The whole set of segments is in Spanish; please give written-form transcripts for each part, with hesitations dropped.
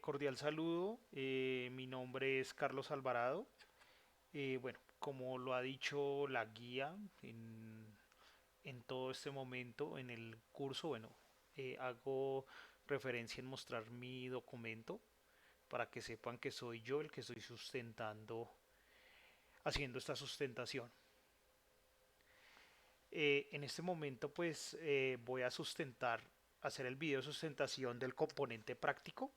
Cordial saludo, mi nombre es Carlos Alvarado. Bueno, como lo ha dicho la guía en todo este momento en el curso, bueno, hago referencia en mostrar mi documento para que sepan que soy yo el que estoy sustentando, haciendo esta sustentación. En este momento pues voy a hacer el video de sustentación del componente práctico.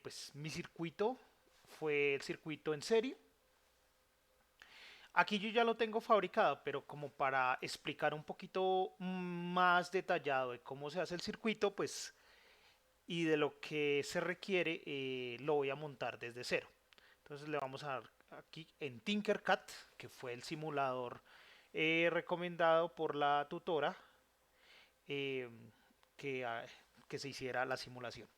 Pues mi circuito fue el circuito en serie. Aquí yo ya lo tengo fabricado, pero como para explicar un poquito más detallado de cómo se hace el circuito, pues y de lo que se requiere, lo voy a montar desde cero. Entonces le vamos a dar aquí en Tinkercad, que fue el simulador recomendado por la tutora, eh, que, que se hiciera la simulación.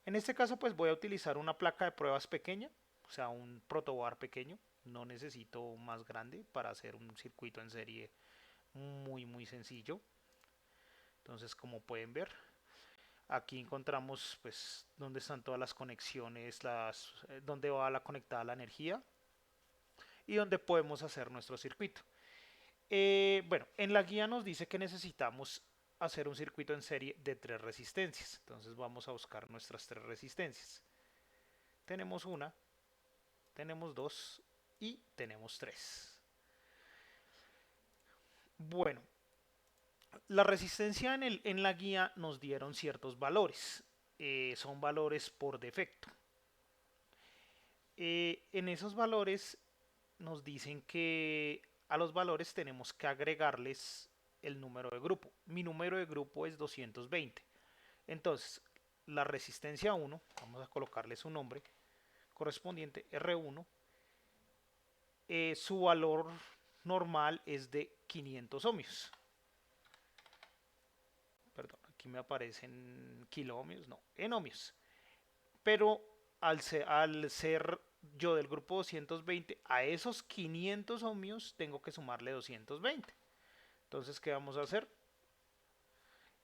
En este caso pues voy a utilizar una placa de pruebas pequeña, o sea un protoboard pequeño, no necesito más grande para hacer un circuito en serie muy sencillo. Entonces como pueden ver, aquí encontramos pues donde están todas las conexiones, donde va la conectada la energía y donde podemos hacer nuestro circuito. Bueno, en la guía nos dice que necesitamos hacer un circuito en serie de 3 resistencias. Entonces vamos a buscar nuestras 3 resistencias. Tenemos una, tenemos dos y tenemos tres. Bueno, la resistencia en la guía nos dieron ciertos valores. Son valores por defecto. En esos valores nos dicen que a los valores tenemos que agregarles el número de grupo. Mi número de grupo es 220. Entonces, la resistencia 1, vamos a colocarle su nombre correspondiente, R1, su valor normal es de 500 ohmios. Perdón, aquí me aparecen kiloohmios, no, en ohmios. Pero al ser yo del grupo 220, a esos 500 ohmios tengo que sumarle 220. Entonces, ¿qué vamos a hacer?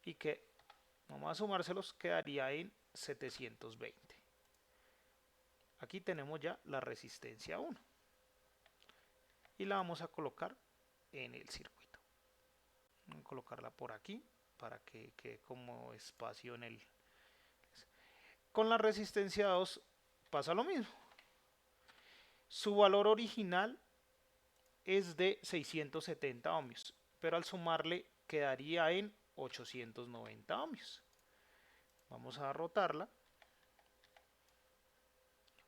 Y que vamos a sumárselos, quedaría en 720. Aquí tenemos ya la resistencia 1 y la vamos a colocar en el circuito. Vamos a colocarla por aquí para que quede como espacio en el... Con la resistencia 2 pasa lo mismo. Su valor original es de 670 ohmios, pero al sumarle quedaría en 890 ohmios. Vamos a rotarla.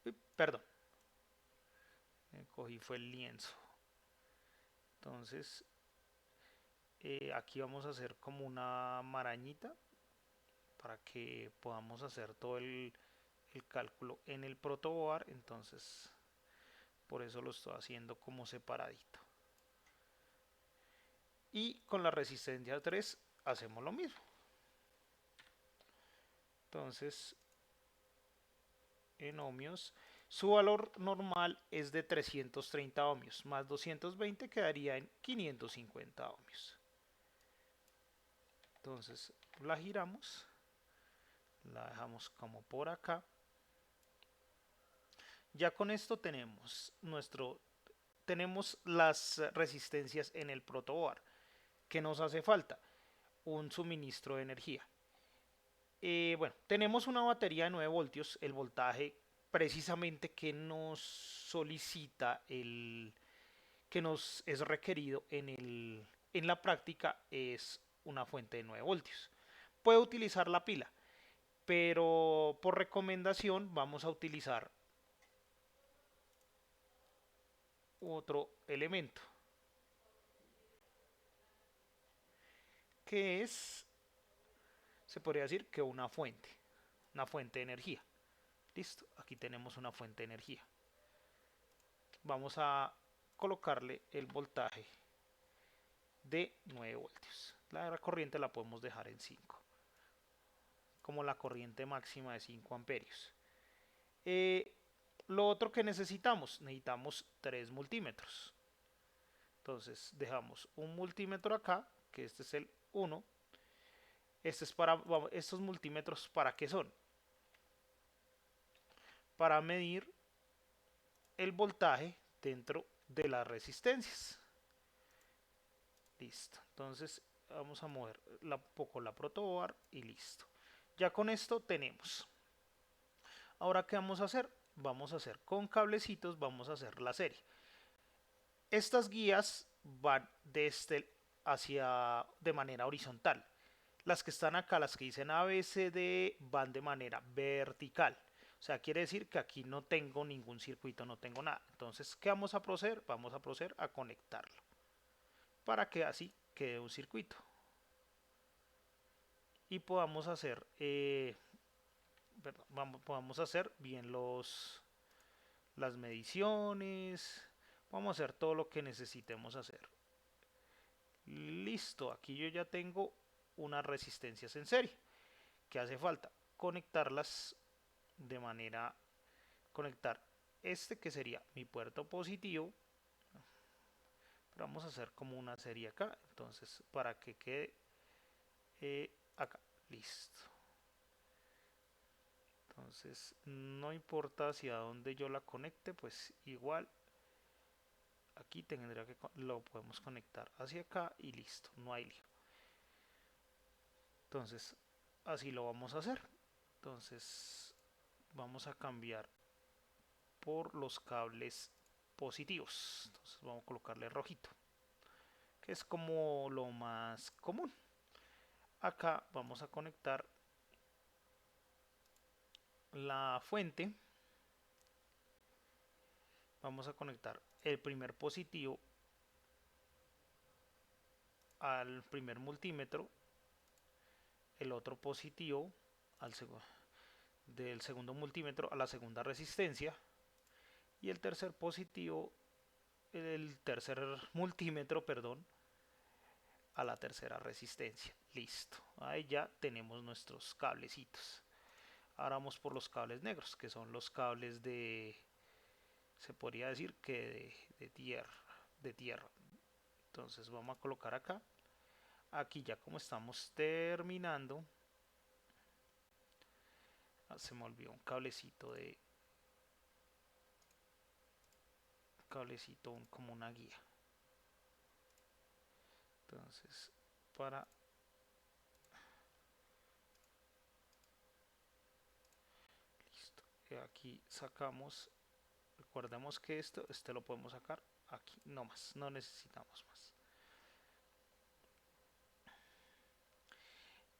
Uy, perdón, cogí fue el lienzo. Entonces, aquí vamos a hacer como una marañita para que podamos hacer todo el cálculo en el protoboard. Entonces, por eso lo estoy haciendo como separadito. Y con la resistencia 3 hacemos lo mismo. Entonces, en ohmios, su valor normal es de 330 ohmios, más 220 quedaría en 550 ohmios. Entonces la giramos, la dejamos como por acá. Ya con esto tenemos las resistencias en el protoboard. ¿Qué nos hace falta? Un suministro de energía. Bueno, tenemos una batería de 9 voltios, el voltaje precisamente que nos solicita que nos es requerido en la práctica es una fuente de 9 voltios. Puede utilizar la pila, pero por recomendación vamos a utilizar otro elemento que es, se podría decir que una fuente de energía. Listo, aquí tenemos una fuente de energía. Vamos a colocarle el voltaje de 9 voltios. La corriente la podemos dejar en 5, como la corriente máxima de 5 amperios. Lo otro que necesitamos 3 multímetros. Entonces dejamos un multímetro acá, que este es el 1. Estos multímetros, ¿para qué son? para medir el voltaje dentro de las resistencias. Listo. Entonces vamos a mover un poco la protoboard y listo. Ya con esto tenemos. Ahora, ¿qué vamos a hacer? Vamos a hacer con cablecitos, vamos a hacer la serie. Estas guías van de este hacia de manera horizontal. Las que están acá, las que dicen ABCD, van de manera vertical. O sea, quiere decir que aquí no tengo ningún circuito, no tengo nada. Entonces, ¿qué vamos a proceder? Vamos a proceder a conectarlo para que así quede un circuito. Y podamos hacer, podamos hacer bien las mediciones. Vamos a hacer todo lo que necesitemos hacer. Listo, aquí yo ya tengo unas resistencias en serie. ¿Qué hace falta? Conectarlas de manera, conectar este que sería mi puerto positivo, pero vamos a hacer como una serie acá, entonces para que quede acá, listo. Entonces no importa hacia dónde yo la conecte, pues igual aquí tendría que lo podemos conectar hacia acá y listo, no hay lío. Entonces así lo vamos a hacer. Entonces vamos a cambiar por los cables positivos. Entonces vamos a colocarle rojito, que es como lo más común. Acá vamos a conectar la fuente. Vamos a conectar el primer positivo al primer multímetro, el otro positivo al del segundo multímetro a la segunda resistencia y el tercer positivo, el tercer multímetro, perdón, a la tercera resistencia. Listo, ahí ya tenemos nuestros cablecitos. Ahora vamos por los cables negros, que son los cables de, se podría decir que de tierra. Entonces vamos a colocar acá. Aquí ya como estamos terminando, se me olvidó un cablecito como una guía. Entonces para listo, aquí sacamos, recordemos que este lo podemos sacar aquí, no más, no necesitamos más.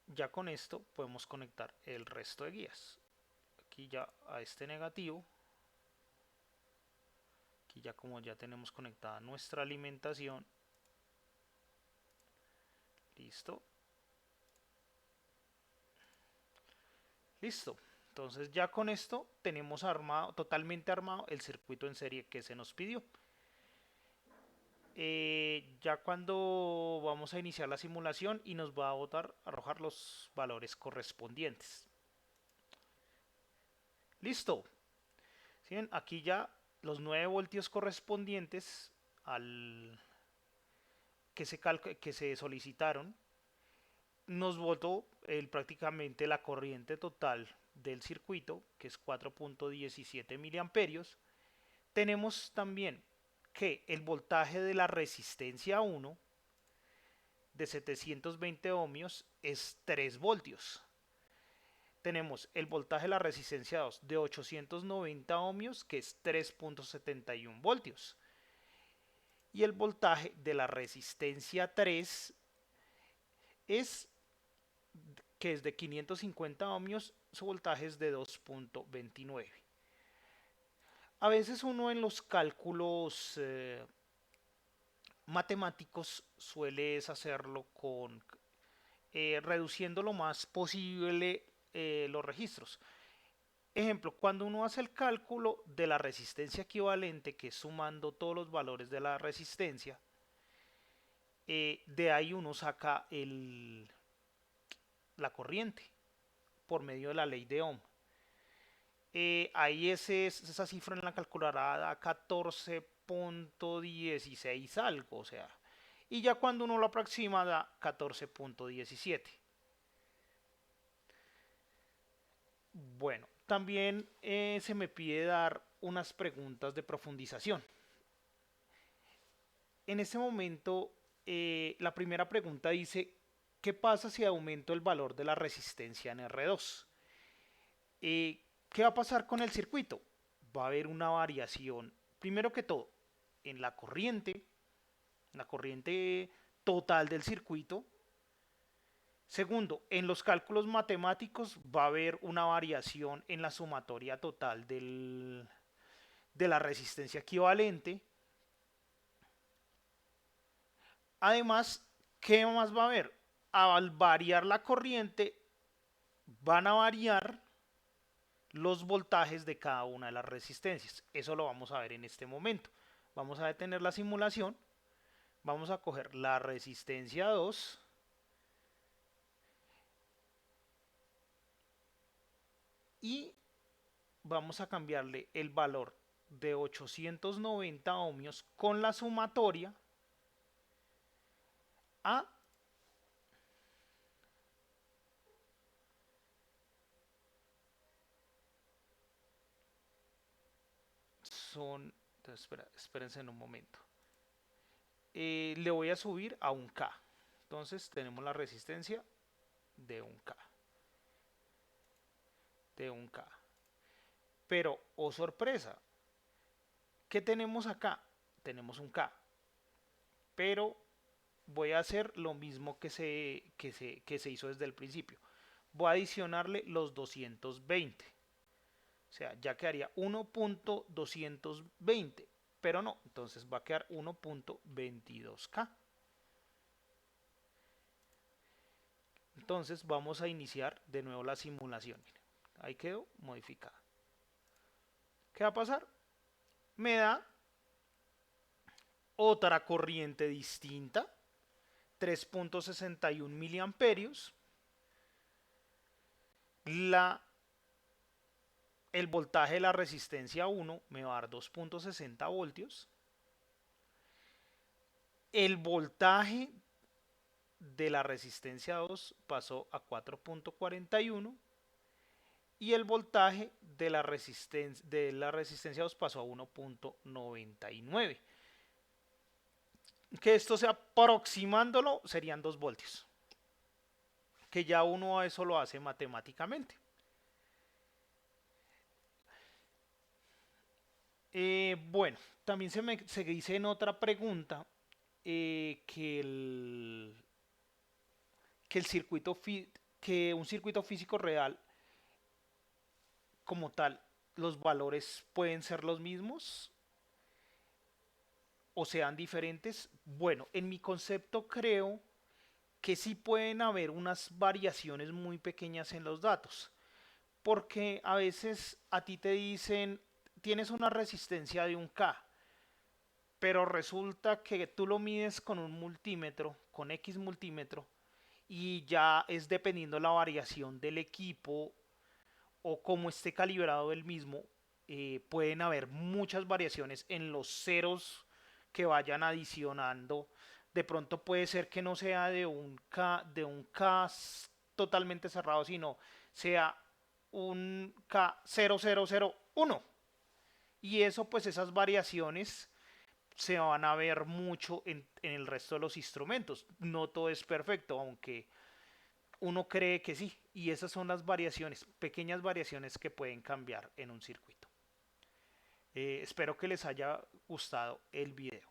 Ya con esto podemos conectar el resto de guías. Aquí ya a este negativo, aquí ya como ya tenemos conectada nuestra alimentación, listo, listo. Entonces ya con esto tenemos armado, totalmente armado el circuito en serie que se nos pidió. Ya cuando vamos a iniciar la simulación y nos va a arrojar los valores correspondientes. Listo. ¿Sí ven? Aquí ya los 9 voltios correspondientes al que se solicitaron nos votó prácticamente la corriente total del circuito, que es 4.17 miliamperios. Tenemos también que el voltaje de la resistencia 1 de 720 ohmios es 3 voltios. Tenemos el voltaje de la resistencia 2 de 890 ohmios, que es 3.71 voltios. Y el voltaje de la resistencia 3 es que es de 550 ohmios, su voltaje es de 2.29. A veces uno en los cálculos matemáticos suele hacerlo con reduciendo lo más posible los registros. Ejemplo, cuando uno hace el cálculo de la resistencia equivalente, que es sumando todos los valores de la resistencia, de ahí uno saca la corriente por medio de la ley de Ohm. Ahí esa cifra en la calculadora da 14.16 algo, o sea, y ya cuando uno lo aproxima da 14.17. Bueno, También se me pide dar unas preguntas de profundización. En este momento, la primera pregunta dice, ¿qué pasa si aumento el valor de la resistencia en R2? ¿Qué va a pasar con el circuito? Va a haber una variación, primero que todo, en la corriente total del circuito. Segundo, en los cálculos matemáticos va a haber una variación en la sumatoria total de la resistencia equivalente. Además, ¿qué más va a haber? Al variar la corriente, van a variar los voltajes de cada una de las resistencias. Eso lo vamos a ver en este momento. Vamos a detener la simulación. Vamos a coger la resistencia 2 y vamos a cambiarle el valor de 890 ohmios con la sumatoria a son, entonces, espérense en un momento. Le voy a subir a un K. Entonces tenemos la resistencia de un K. De un K. Pero, oh sorpresa, ¿qué tenemos acá? Tenemos un K. Pero voy a hacer lo mismo que se hizo desde el principio. Voy a adicionarle los 220. O sea, ya quedaría 1.220. Pero no, entonces va a quedar 1.22K. Entonces vamos a iniciar de nuevo la simulación. Ahí quedó modificada. ¿Qué va a pasar? Me da otra corriente distinta, 3.61 miliamperios. El voltaje de la resistencia 1 me va a dar 2.60 voltios. El voltaje de la resistencia 2 pasó a 4.41 y el voltaje de la resistencia 2 pasó a 1.99. Que esto sea aproximándolo serían 2 voltios, que ya uno a eso lo hace matemáticamente. Bueno, también se dice en otra pregunta que que un circuito físico real como tal, los valores pueden ser los mismos o sean diferentes. Bueno, en mi concepto creo que sí pueden haber unas variaciones muy pequeñas en los datos, porque a veces a ti te dicen tienes una resistencia de un K, pero resulta que tú lo mides con un multímetro, con X multímetro, y ya es dependiendo la variación del equipo o cómo esté calibrado el mismo, pueden haber muchas variaciones en los ceros que vayan adicionando. De pronto puede ser que no sea de un K totalmente cerrado, sino sea un K0001. Y eso, pues esas variaciones se van a ver mucho en el resto de los instrumentos. No todo es perfecto, aunque uno cree que sí. Y esas son las variaciones, pequeñas variaciones que pueden cambiar en un circuito. Espero que les haya gustado el video.